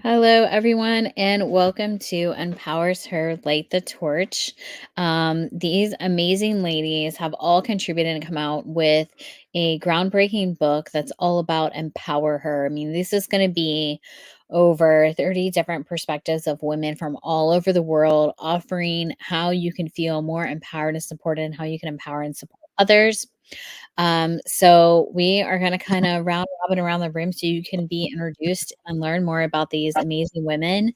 Hello, everyone, and welcome to Empowers Her Light the Torch. These amazing ladies have all contributed and come out with a groundbreaking book that's all about Empower Her. I mean, this is going to be over 30 different perspectives of women from all over the world, offering how you can feel more empowered and supported, and how you can empower and support others. So we are going to kind of round robin around the room so you can be introduced and learn more about these amazing women.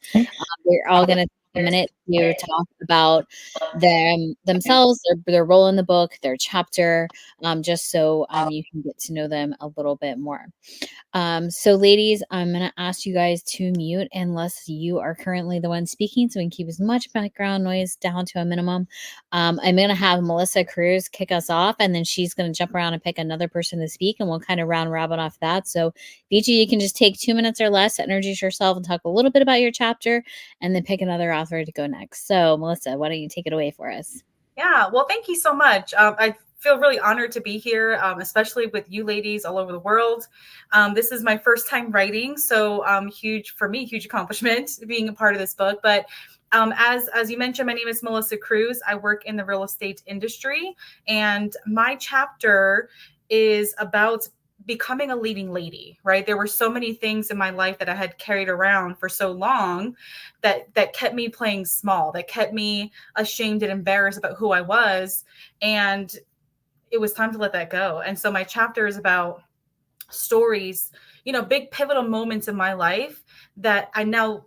We're all going to take a minute to talk about themselves, their role in the book, their chapter, just so you can get to know them a little bit more. So ladies, I'm going to ask you guys to mute unless you are currently the one speaking, so we can keep as much background noise down to a minimum. I'm going to have Melissa Cruz kick us off, and then she's going to jump around and pick another person to speak, and we'll kind of round robin off that. So Vijay, you can just take 2 minutes or less to introduce yourself and talk a little bit about your chapter, and then pick another author to go next. So Melissa, why don't you take it away for us? Yeah, well, thank you so much. I feel really honored to be here, especially with you ladies all over the world. This is my first time writing, so huge for me, huge accomplishment being a part of this book. But as you mentioned, my name is Melissa Cruz. I work in the real estate industry, and my chapter is about becoming a leading lady, right? There were so many things in my life that I had carried around for so long that kept me playing small, that kept me ashamed and embarrassed about who I was. And it was time to let that go. And so my chapter is about stories, big pivotal moments in my life that I now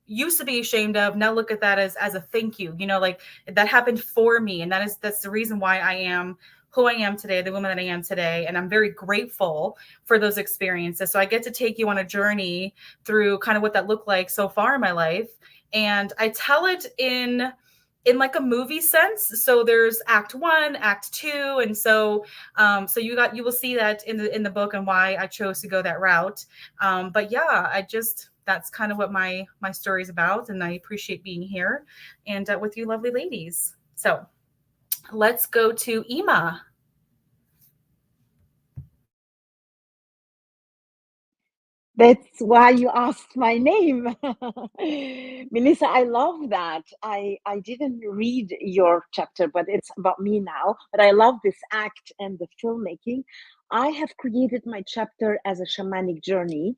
used to be ashamed of. Now look at that as a thank you, like that happened for me. And that's the reason why I am who I am today, the woman that I am today. And I'm very grateful for those experiences. So I get to take you on a journey through kind of what that looked like so far in my life. And I tell it in like a movie sense. So there's act 1, act 2. And so you will see that in the book and why I chose to go that route. But yeah, that's kind of what my story is about. And I appreciate being here and with you lovely ladies. So let's go to Ema. That's why you asked my name. Melissa, I love that. I didn't read your chapter, but it's about me now. But I love this act and the filmmaking. I have created my chapter as a shamanic journey.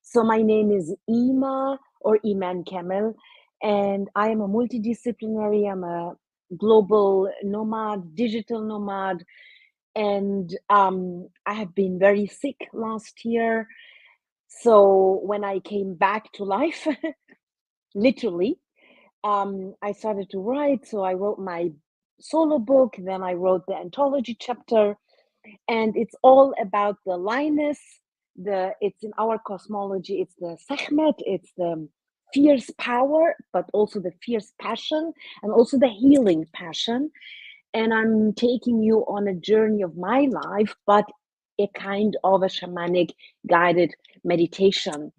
So my name is Ema or Iman Kamel, and I am a multidisciplinary, I'm a global nomad, digital nomad, and I have been very sick last year. So when I came back to life, literally, I started to write. So I wrote my solo book, then I wrote the anthology chapter, and it's all about the lioness. It's in our cosmology, it's the Sekhmet, it's the fierce power, but also the fierce passion, and also the healing passion. And I'm taking you on a journey of my life, but a kind of a shamanic guided meditation.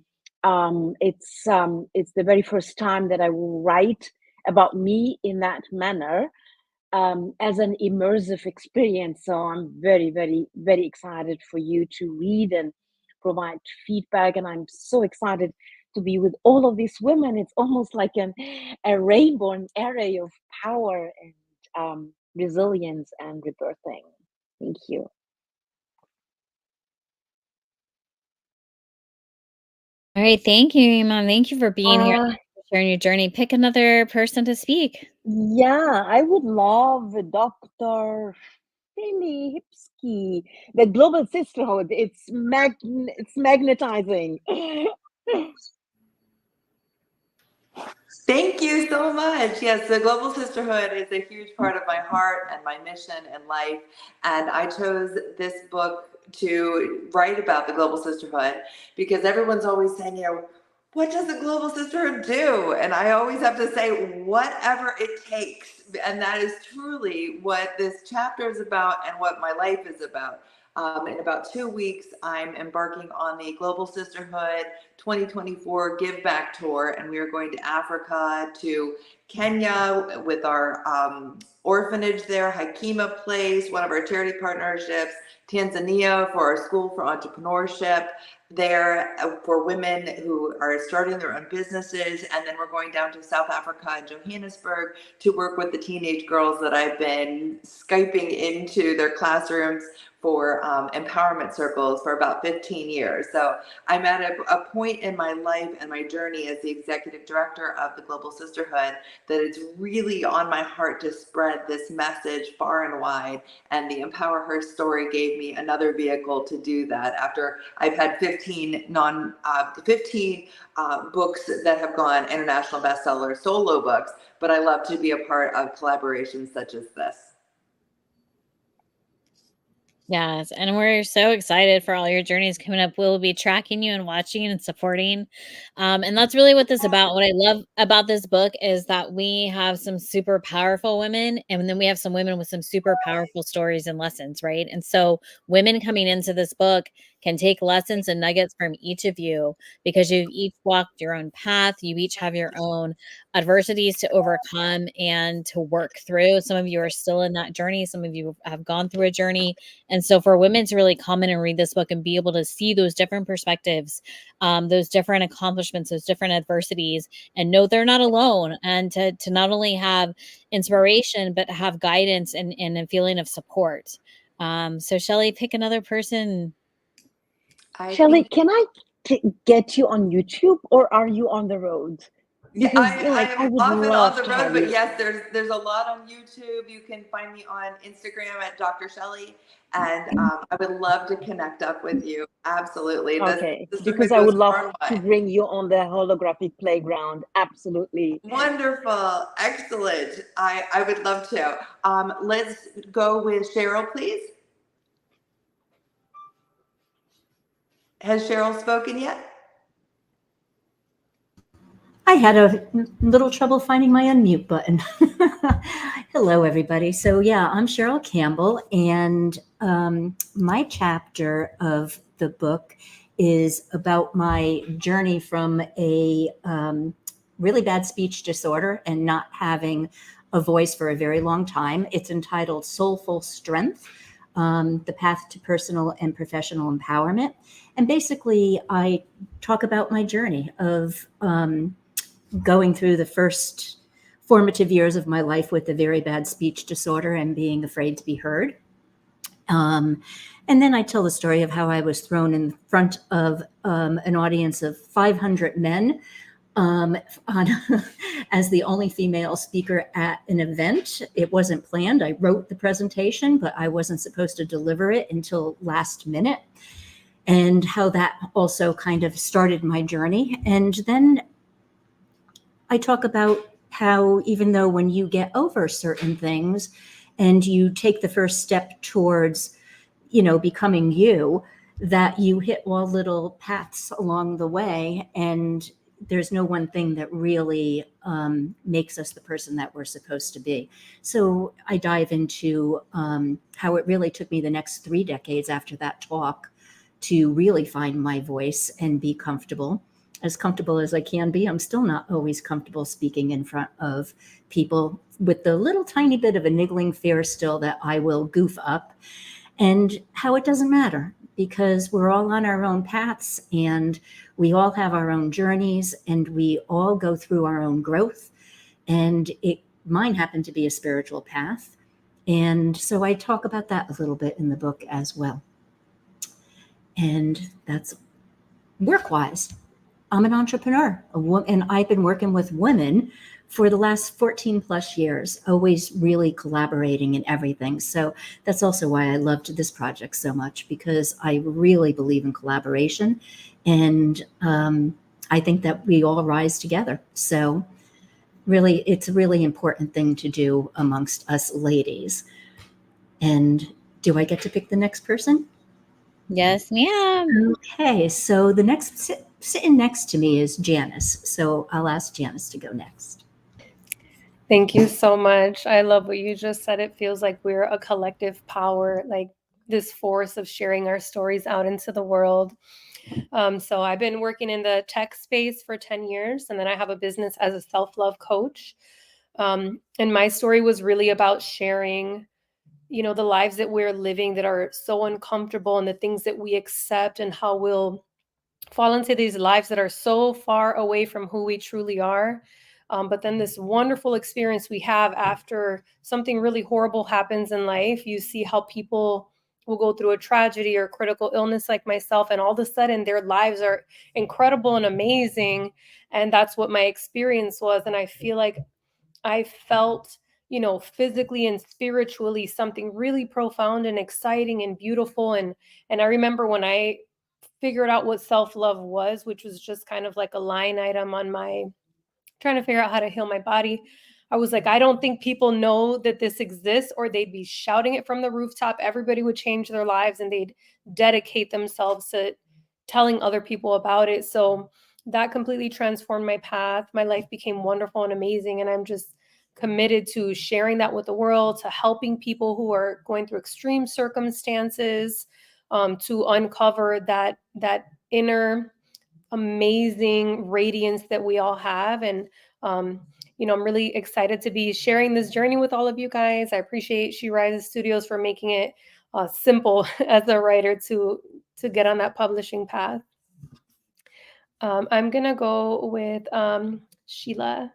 It's the very first time that I will write about me in that manner, as an immersive experience. So I'm very, very, very excited for you to read and provide feedback. And I'm so excited to be with all of these women. It's almost like a rainbow, an array of power and resilience and rebirthing. Thank you. All right, thank you, Iman. Thank you for being here, sharing your journey. Pick another person to speak. Yeah, I would love Dr. Philly Hipsky, the Global Sisterhood. It's magnetizing. Thank you so much. Yes, the Global Sisterhood is a huge part of my heart and my mission in life. And I chose this book to write about the Global Sisterhood because everyone's always saying, what does the Global Sisterhood do? And I always have to say, whatever it takes. And that is truly what this chapter is about and what my life is about. In about 2 weeks, I'm embarking on the Global Sisterhood 2024 Give Back Tour, and we are going to Africa, to Kenya with our orphanage there, Hakima Place, one of our charity partnerships, Tanzania for our school for entrepreneurship, there for women who are starting their own businesses. And then we're going down to South Africa and Johannesburg to work with the teenage girls that I've been Skyping into their classrooms for empowerment circles for about 15 years. So I'm at a point in my life and my journey as the executive director of the Global Sisterhood that it's really on my heart to spread this message far and wide. And the EmpowerHer Story gave me another vehicle to do that after I've had 15 books that have gone international bestsellers, solo books, but I love to be a part of collaborations such as this. Yes, and we're so excited for all your journeys coming up. We'll be tracking you and watching and supporting. And that's really what this is about. What I love about this book is that we have some super powerful women, and then we have some women with some super powerful stories and lessons, right? And so women coming into this book can take lessons and nuggets from each of you because you've each walked your own path. You each have your own adversities to overcome and to work through. Some of you are still in that journey. Some of you have gone through a journey. And so for women to really come in and read this book and be able to see those different perspectives, those different accomplishments, those different adversities, and know they're not alone, and to not only have inspiration, but have guidance and a feeling of support. So Shelley, pick another person. Shelley, can I get you on YouTube, or are you on the road? Yeah, Because I I am would often on love the to road, have but you. yes, there's a lot on YouTube. You can find me on Instagram at Dr. Shelley, and I would love to connect up with you. Absolutely. Okay, The because sisterhood I goes would love far and to wide. bring you on the holographic playground. Absolutely. Wonderful. Excellent. I would love to. Let's go with Cheryl, please. Has Cheryl spoken yet? I had a little trouble finding my unmute button. Hello, everybody. So yeah, I'm Cheryl Campbell, and my chapter of the book is about my journey from a really bad speech disorder and not having a voice for a very long time. It's entitled Soulful Strength, The Path to Personal and Professional Empowerment. And basically, I talk about my journey of going through the first formative years of my life with a very bad speech disorder and being afraid to be heard. And then I tell the story of how I was thrown in front of an audience of 500 men as the only female speaker at an event. It wasn't planned. I wrote the presentation, but I wasn't supposed to deliver it until last minute, and how that also kind of started my journey. And then I talk about how even though when you get over certain things and you take the first step towards, becoming you, that you hit all little paths along the way, and there's no one thing that really makes us the person that we're supposed to be. So I dive into how it really took me the next 3 decades after that talk to really find my voice and be comfortable as I can be. I'm still not always comfortable speaking in front of people, with the little tiny bit of a niggling fear still that I will goof up, and how it doesn't matter because we're all on our own paths and we all have our own journeys and we all go through our own growth. And mine happened to be a spiritual path. And so I talk about that a little bit in the book as well. And that's work-wise. I'm an entrepreneur, and I've been working with women for the last 14 plus years, always really collaborating in everything. So that's also why I loved this project so much, because I really believe in collaboration. And I think that we all rise together. So really, it's a really important thing to do amongst us ladies. And do I get to pick the next person? Yes, ma'am. Okay, so the next sitting next to me is Janice. So I'll ask Janice to go next. Thank you so much. I love what you just said. It feels like we're a collective power, like this force of sharing our stories out into the world. So I've been working in the tech space for 10 years, and then I have a business as a self-love coach. And my story was really about sharing, you know, the lives that we're living that are so uncomfortable, and the things that we accept, and how we'll fall into these lives that are so far away from who we truly are. But then this wonderful experience we have after something really horrible happens in life, you see how people will go through a tragedy or critical illness like myself, and all of a sudden their lives are incredible and amazing. And that's what my experience was. And I feel like I felt, you know, physically and spiritually something really profound and exciting and beautiful. And I remember when I figured out what self-love was, which was just kind of like a line item on my trying to figure out how to heal my body. I was like, I don't think people know that this exists, or they'd be shouting it from the rooftop. Everybody would change their lives, and they'd dedicate themselves to telling other people about it. So that completely transformed my path. My life became wonderful and amazing. And I'm just committed to sharing that with the world, to helping people who are going through extreme circumstances, to uncover that inner amazing radiance that we all have. And you know, I'm really excited to be sharing this journey with all of you guys. I appreciate She Rises Studios for making it simple as a writer to get on that publishing path. I'm gonna go with Sheila.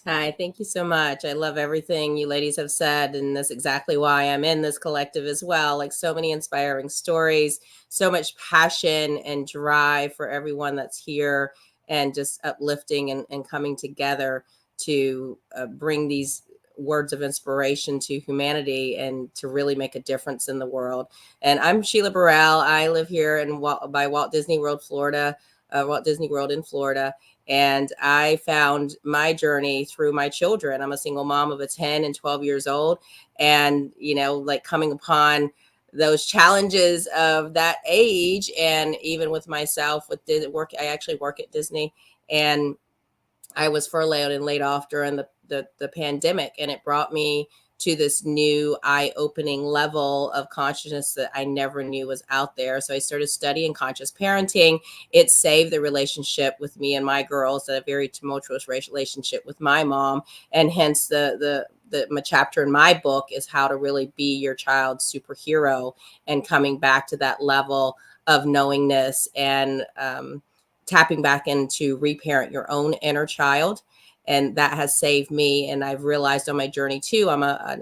Hi, thank you so much. I love everything you ladies have said, and that's exactly why I'm in this collective as well. Like, so many inspiring stories, so much passion and drive for everyone that's here, and just uplifting and coming together to bring these words of inspiration to humanity and to really make a difference in the world. And I'm Sheila Burrell. I live here in Walt Disney World, Florida, Walt Disney World in Florida. And I found my journey through my children. I'm a single mom of a 10 and 12 years old. And, you know, like coming upon those challenges of that age, and even with myself with work, I actually work at Disney, and I was furloughed and laid off during the pandemic. And it brought me to this new eye-opening level of consciousness that I never knew was out there. So I started studying conscious parenting. It saved the relationship with me and my girls, a very tumultuous relationship with my mom. And hence my chapter in my book is how to really be your child's superhero, and coming back to that level of knowingness, and tapping back into reparent your own inner child. And that has saved me. And I've realized on my journey too, I'm a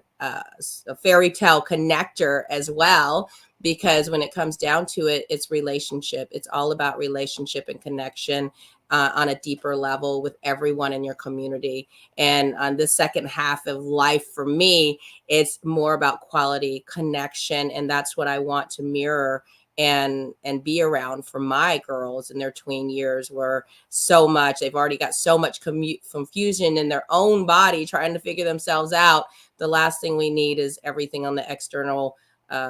fairy tale connector as well, because when it comes down to it, it's relationship. It's all about relationship and connection on a deeper level with everyone in your community. And on the second half of life for me, it's more about quality connection. And that's what I want to mirror and be around for my girls in their tween years, where they've already got so much confusion in their own body trying to figure themselves out. The last thing we need is everything on the external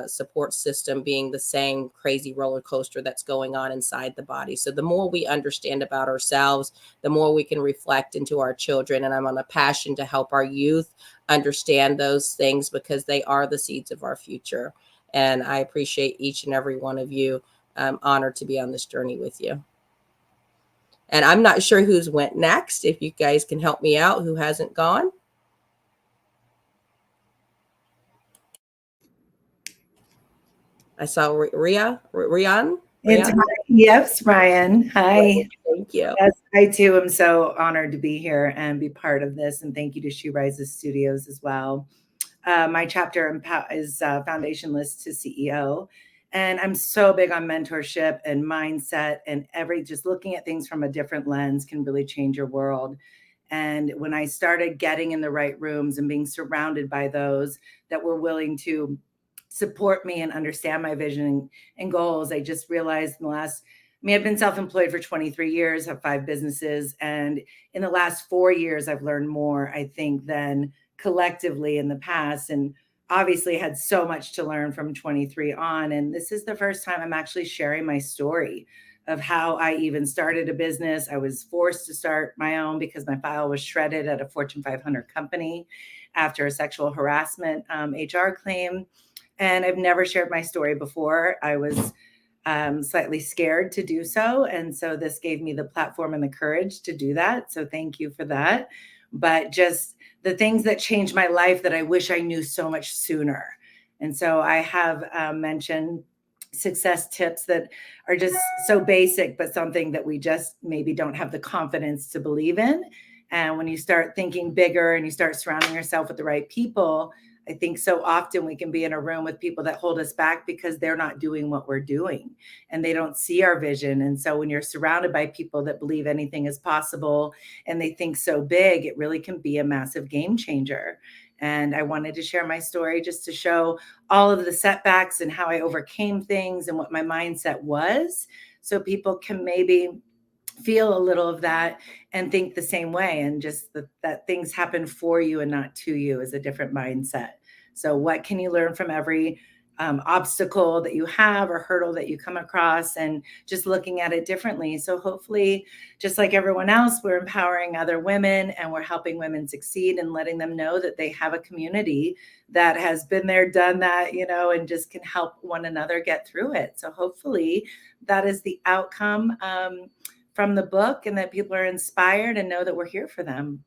support system being the same crazy roller coaster that's going on inside the body. So the more we understand about ourselves, the more we can reflect into our children. And I'm on a passion to help our youth understand those things, because they are the seeds of our future. And I appreciate each and every one of you. I'm honored to be on this journey with you. And I'm not sure who's went next. If you guys can help me out, who hasn't gone? I saw Rian. Yes, Ryan. Hi. Thank you. Yes, I too am so honored to be here and be part of this. And thank you to She Rises Studios as well. My chapter is Foundationless to CEO. And I'm so big on mentorship and mindset, and just looking at things from a different lens can really change your world. And when I started getting in the right rooms and being surrounded by those that were willing to support me and understand my vision and goals, I just realized I've been self-employed for 23 years, have 5 businesses. And in the last 4 years, I've learned more, I think, than collectively in the past. And obviously had so much to learn from 23 on. And this is the first time I'm actually sharing my story of how I even started a business. I was forced to start my own because my file was shredded at a Fortune 500 company after a sexual harassment HR claim. And I've never shared my story before. I was slightly scared to do so. And so this gave me the platform and the courage to do that. So thank you for that. but just the things that changed my life that I wish I knew so much sooner. And so I have mentioned success tips that are just so basic, but something that we just maybe don't have the confidence to believe in. And when you start thinking bigger and you start surrounding yourself with the right people, I think so often we can be in a room with people that hold us back because they're not doing what we're doing and they don't see our vision. And so when you're surrounded by people that believe anything is possible and they think so big, it really can be a massive game changer. And I wanted to share my story just to show all of the setbacks and how I overcame things and what my mindset was, so people can maybe feel a little of that and think the same way, and just that things happen for you and not to you is a different mindset. So what can you learn from every obstacle that you have or hurdle that you come across, and just looking at it differently? So hopefully, just like everyone else, we're empowering other women and we're helping women succeed and letting them know that they have a community that has been there, done that, and just can help one another get through it. So hopefully that is the outcome from the book, and that people are inspired and know that we're here for them.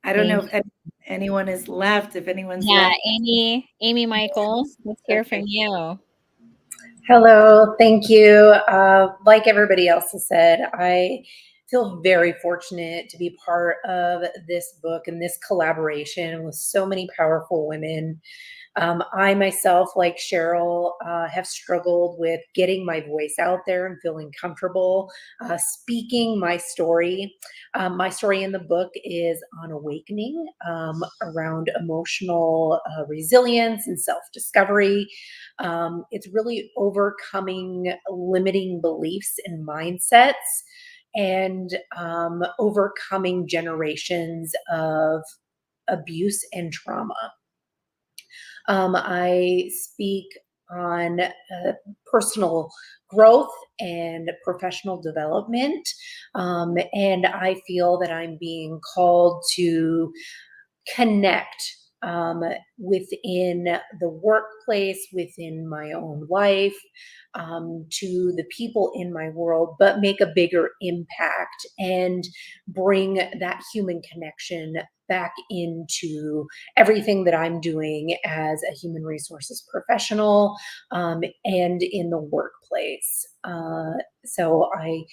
I don't know if anyone is left. If anyone's left. Amy Michael, let's hear from you. Hello, thank you. Like everybody else has said, I feel very fortunate to be part of this book and this collaboration with so many powerful women. I myself, like Cheryl, have struggled with getting my voice out there and feeling comfortable speaking my story. My story in the book is on awakening around emotional resilience and self-discovery. It's really overcoming limiting beliefs and mindsets, and overcoming generations of abuse and trauma. I speak on personal growth and professional development. And I feel that I'm being called to connect within the workplace, within my own life, to the people in my world, but make a bigger impact and bring that human connection back into everything that I'm doing as a human resources professional, and in the workplace. So I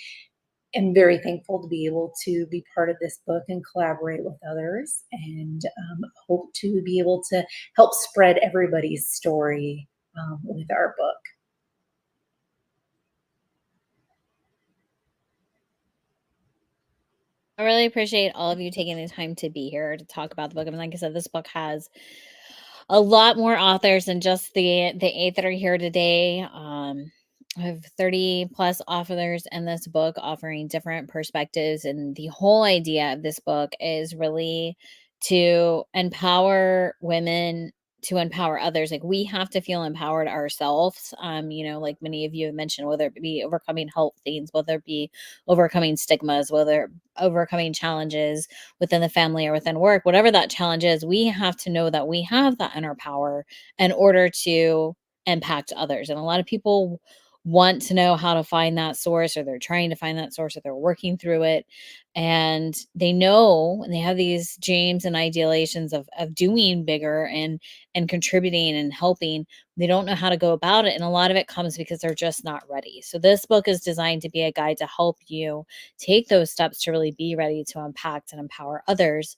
am very thankful to be able to be part of this book and collaborate with others, and hope to be able to help spread everybody's story with our book. I really appreciate all of you taking the time to be here to talk about the book. I mean, like I said, this book has a lot more authors than just the 8 that are here today. I have 30 plus authors in this book offering different perspectives. And the whole idea of this book is really to empower women to empower others. Like, we have to feel empowered ourselves. Like many of you have mentioned, whether it be overcoming health things, whether it be overcoming stigmas, whether overcoming challenges within the family or within work, whatever that challenge is, we have to know that we have that inner power in order to impact others. And a lot of people want to know how to find that source, or they're trying to find that source, or they're working through it, and they know, and they have these dreams and ideations of doing bigger and contributing and helping. They don't know how to go about it, and a lot of it comes because they're just not ready. So this book is designed to be a guide to help you take those steps to really be ready to impact and empower others.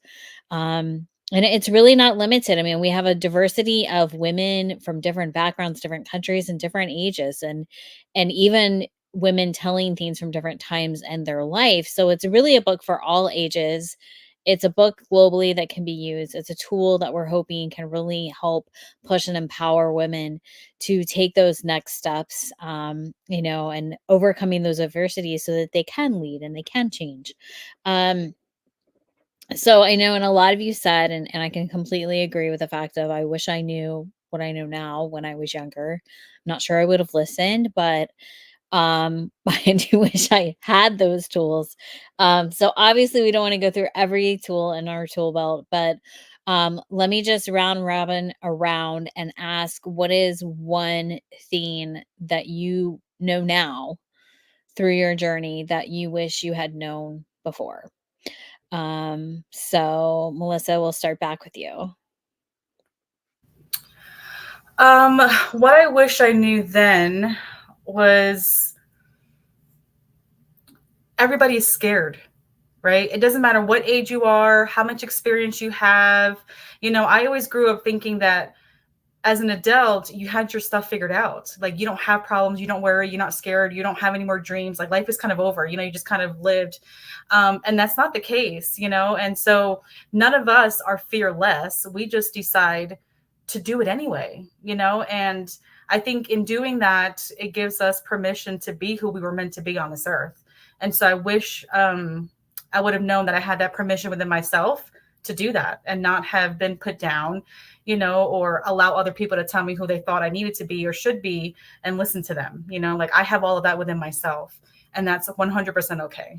And it's really not limited. I mean, we have a diversity of women from different backgrounds, different countries, and different ages, and even women telling things from different times in their life. So it's really a book for all ages. It's a book globally that can be used. It's a tool that we're hoping can really help push and empower women to take those next steps, and overcoming those adversities so that they can lead and they can change. So I know, and a lot of you said, and I can completely agree with the fact of, I wish I knew what I know now when I was younger. I'm not sure I would have listened, but I do wish I had those tools. So obviously we don't want to go through every tool in our tool belt, but let me just round robin around and ask, what is one thing that you know now through your journey that you wish you had known before? So Melissa, we'll start back with you. What I wish I knew then was everybody's scared, right? It doesn't matter what age you are, how much experience you have. You know, I always grew up thinking that as an adult, you had your stuff figured out. Like, you don't have problems, you don't worry, you're not scared, you don't have any more dreams. Like, life is kind of over, you know, you just kind of lived. And that's not the case, you know? And so none of us are fearless. We just decide to do it anyway, you know? And I think in doing that, it gives us permission to be who we were meant to be on this earth. And so I wish I would have known that I had that permission within myself to do that and not have been put down, you know, or allow other people to tell me who they thought I needed to be or should be and listen to them. You know, like, I have all of that within myself, and that's 100% okay.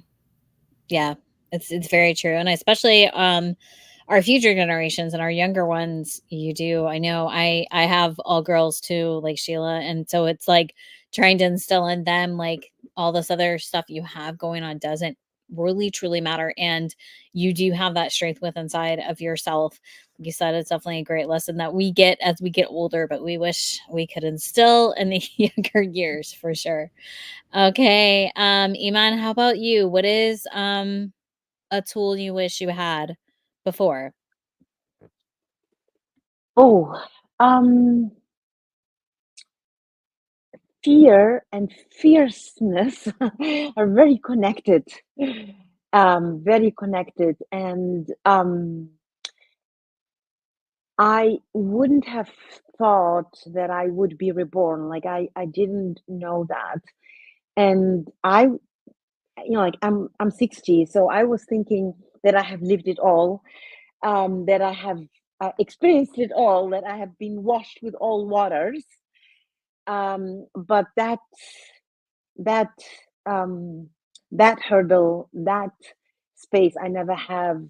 Yeah, it's very true. And especially our future generations and our younger ones, you do. I know I have all girls too, like Sheila. And so it's like trying to instill in them, like, all this other stuff you have going on doesn't really truly matter. And you do have that strength within inside of yourself. Like you said, it's definitely a great lesson that we get as we get older, but we wish we could instill in the younger years for sure. Okay. Iman, how about you? What is a tool you wish you had before? Oh, fear and fierceness are very connected. Very connected. And I wouldn't have thought that I would be reborn. Like, I didn't know that. And like, I'm 60, so I was thinking that I have lived it all, that I have experienced it all, that I have been washed with all waters. But that hurdle, that space, I never have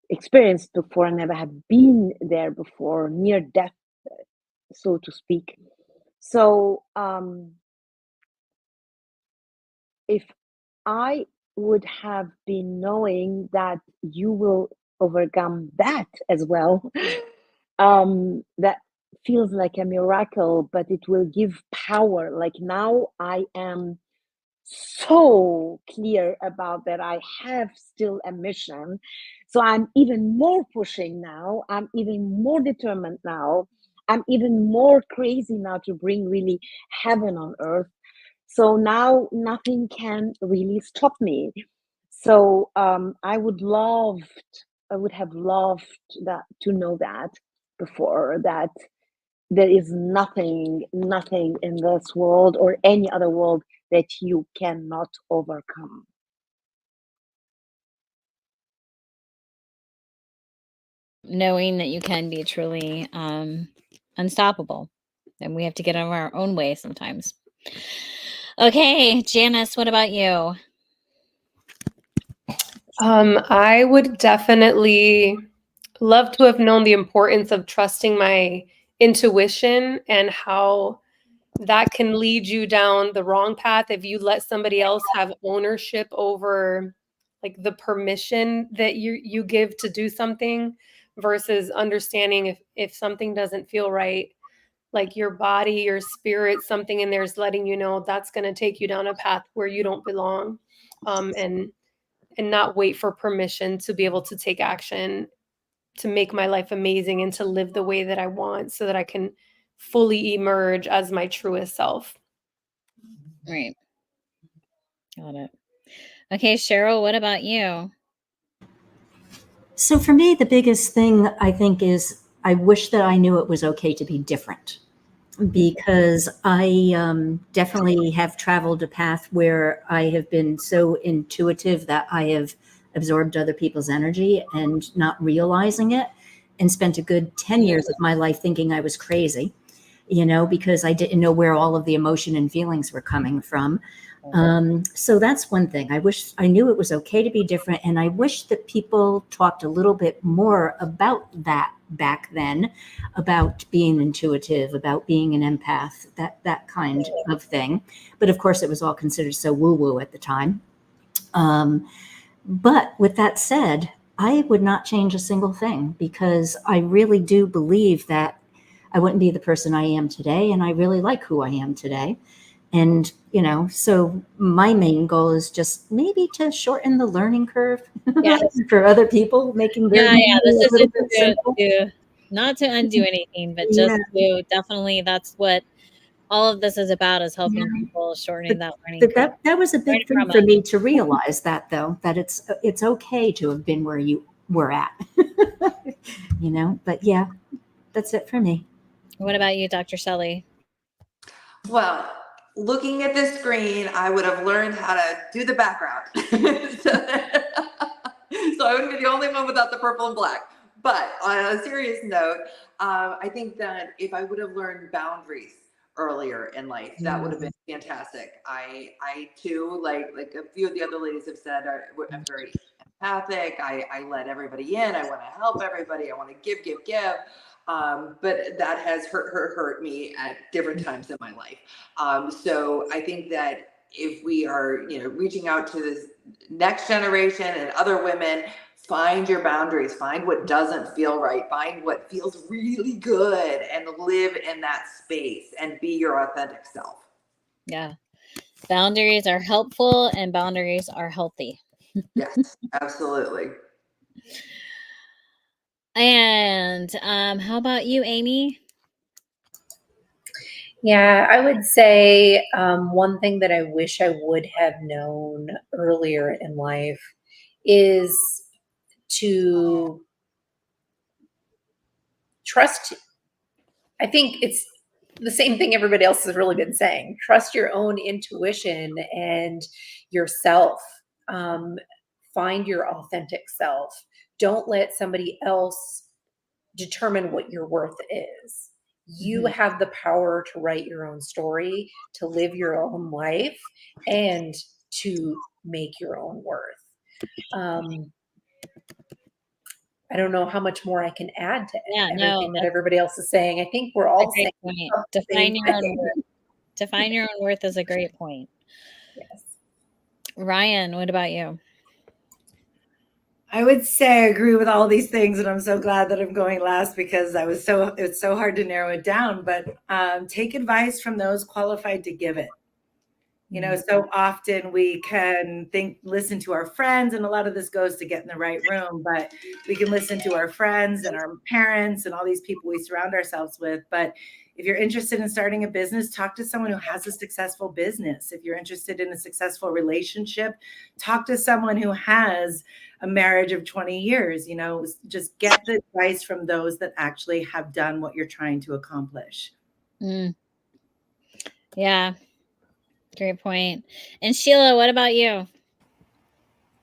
experienced before. I never have been there before, near death, so to speak. So if I would have been knowing that you will overcome that as well, that feels like a miracle, but it will give power. Like, now I am so clear about that I have still a mission. So I'm even more pushing now. I'm even more determined now. I'm even more crazy now to bring really heaven on earth. So now nothing can really stop me. So I would have loved that, to know that before, that there is nothing in this world or any other world that you cannot overcome. Knowing that you can be truly unstoppable, and we have to get out of our own way sometimes. Okay, Janice, what about you? I would definitely love to have known the importance of trusting my intuition and how that can lead you down the wrong path if you let somebody else have ownership over, like, the permission that you give to do something, versus understanding if something doesn't feel right, like your body, your spirit, something in there is letting you know that's going to take you down a path where you don't belong. And not wait for permission to be able to take action to make my life amazing and to live the way that I want, so that I can fully emerge as my truest self. Right. Got it. Okay, Cheryl, what about you? So for me, the biggest thing, I think, is I wish that I knew it was okay to be different, because I definitely have traveled a path where I have been so intuitive that I have absorbed other people's energy and not realizing it, and spent a good 10 years of my life thinking I was crazy, because I didn't know where all of the emotion and feelings were coming from. So that's one thing. I wish I knew it was okay to be different. And I wish that people talked a little bit more about that back then, about being intuitive, about being an empath, that kind of thing. But of course, it was all considered so woo-woo at the time. But with that said, I would not change a single thing, because I really do believe that I wouldn't be the person I am today. And I really like who I am today. And, so my main goal is just maybe to shorten the learning curve for other people, making their This a little bit isn't simple. not to undo anything, but just to definitely, that's what all of this is about, is helping people, shortening that learning curve. That was a big thing for me to realize, that though, that it's okay to have been where you were at, but yeah, that's it for me. What about you, Dr. Shelley? Well, looking at this screen, I would have learned how to do the background. So I wouldn't be the only one without the purple and black. But on a serious note, I think that if I would have learned boundaries earlier in life, that would have been fantastic. I too, like a few of the other ladies have said, I'm very empathic. I let everybody in. I want to help everybody. I want to give. But that has hurt me at different times in my life. So I think that if we are, reaching out to this next generation and other women, find your boundaries, find what doesn't feel right, find what feels really good, and live in that space and be your authentic self. Yeah. Boundaries are helpful and boundaries are healthy. Yes, absolutely. And how about you, Amy? Yeah, I would say one thing that I wish I would have known earlier in life is to trust. I think it's the same thing everybody else has really been saying. Trust your own intuition and yourself. Find your authentic self. Don't let somebody else determine what your worth is. You have the power to write your own story, to live your own life, and to make your own worth. I don't know how much more I can add to everything that everybody else is saying. I think we're all saying define your own worth. Define your own worth is a great point. Yes. Ryan, what about you? I would say I agree with all these things, and I'm so glad that I'm going last, because it's so hard to narrow it down. But take advice from those qualified to give it. So often we can listen to our friends, and a lot of this goes to get in the right room, but we can listen to our friends and our parents and all these people we surround ourselves with. But if you're interested in starting a business, talk to someone who has a successful business. If you're interested in a successful relationship, talk to someone who has a marriage of 20 years. Just get the advice from those that actually have done what you're trying to accomplish. Yeah. Great point. And Sheila, what about you?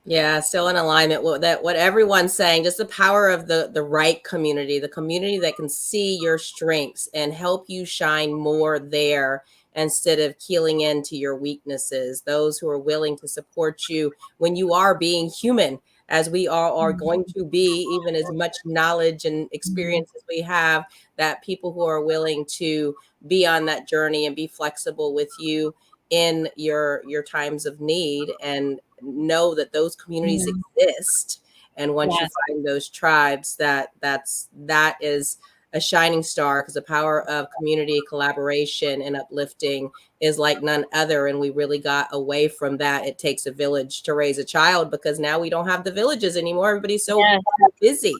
Yeah, still in alignment with that, what everyone's saying, just the power of the right community, the community that can see your strengths and help you shine more there instead of keeling into your weaknesses. Those who are willing to support you when you are being human, as we all are going to be, even as much knowledge and experience as we have, that people who are willing to be on that journey and be flexible with you in your times of need, and know that those communities exist. And once you find those tribes, that is a shining star, because the power of community collaboration and uplifting is like none other. And we really got away from that. It takes a village to raise a child, because now we don't have the villages anymore. Everybody's so busy,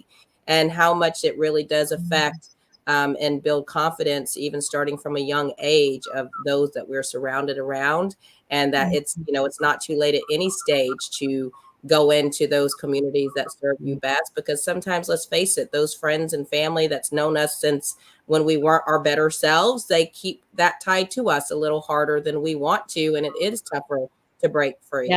and how much it really does affect and build confidence, even starting from a young age, of those that we're surrounded around. And that it's not too late at any stage to go into those communities that serve you best, because sometimes, let's face it, those friends and family that's known us since when we weren't our better selves, they keep that tied to us a little harder than we want to, and it is tougher to break free.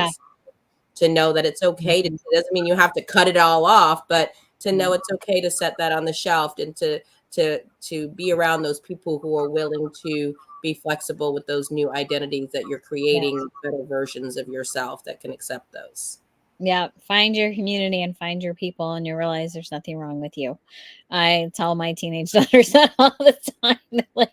To know that it's okay it doesn't mean you have to cut it all off, but to know it's okay to set that on the shelf, and to be around those people who are willing to be flexible with those new identities that you're creating, better versions of yourself that can accept those. Yeah, find your community and find your people, and you realize there's nothing wrong with you. I tell my teenage daughters that all the time. Like,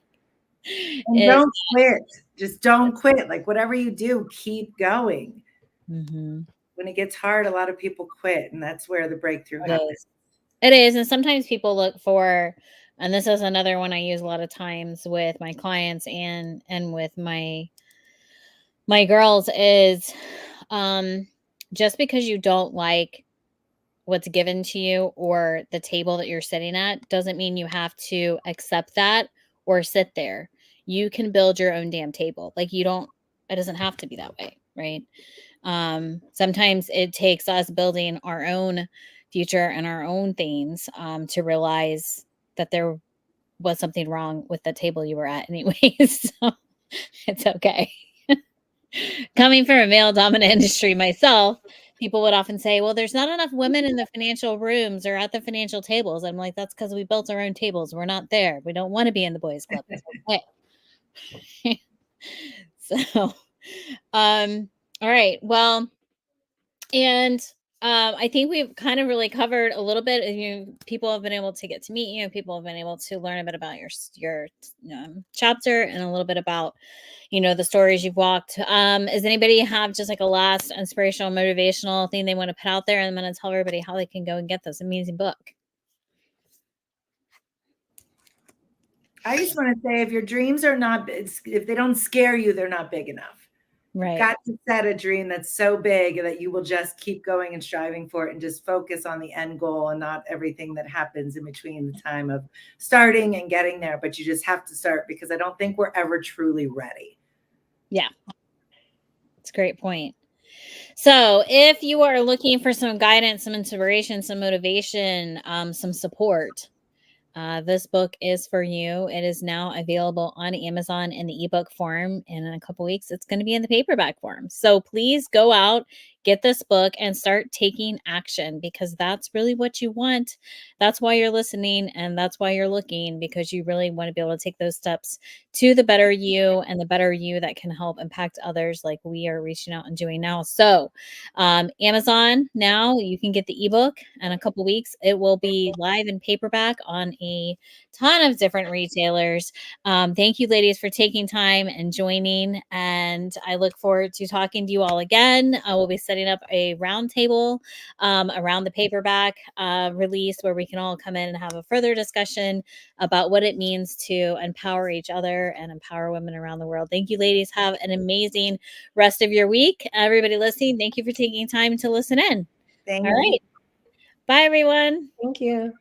and don't quit. Just don't quit. Like whatever you do, keep going. Mm-hmm. When it gets hard, a lot of people quit, and that's where the breakthrough happens. It is. And sometimes people look for, and this is another one I use a lot of times with my clients and with my girls is just because you don't like what's given to you or the table that you're sitting at doesn't mean you have to accept that or sit there. You can build your own damn table. Like it doesn't have to be that way, right? Sometimes it takes us building our own future and our own things to realize that there was something wrong with the table you were at anyways. So it's okay. Coming from a male dominant industry myself, people would often say, well, there's not enough women in the financial rooms or at the financial tables. I'm like, that's because we built our own tables. We're not there. We don't want to be in the boys club. It's okay. So, all right. Well, and I think we've kind of really covered a little bit. People have been able to get to meet you. People have been able to learn a bit about your chapter and a little bit about the stories you've walked. Does anybody have just like a last inspirational, motivational thing they want to put out there? And I'm going to tell everybody how they can go and get this amazing book. I just want to say, if your dreams are not, if they don't scare you, they're not big enough. Right. You've got to set a dream that's so big that you will just keep going and striving for it and just focus on the end goal and not everything that happens in between the time of starting and getting there. But you just have to start, because I don't think we're ever truly ready. Yeah. That's a great point. So if you are looking for some guidance, some inspiration, some motivation, some support, this book is for you. It is now available on Amazon in the ebook form. And in a couple weeks, it's going to be in the paperback form. So please go out, get this book, and start taking action, because that's really what you want. That's why you're listening, and that's why you're looking, because you really want to be able to take those steps to the better you, and the better you that can help impact others like we are reaching out and doing now. So Amazon, now you can get the ebook. In a couple weeks, it will be live in paperback on a ton of different retailers. Thank you, ladies, for taking time and joining. And I look forward to talking to you all again. I will be setting up a roundtable around the paperback release, where we can all come in and have a further discussion about what it means to empower each other and empower women around the world. Thank you, ladies. Have an amazing rest of your week. Everybody listening, thank you for taking time to listen in. Thank all right. you. Bye, everyone. Thank you.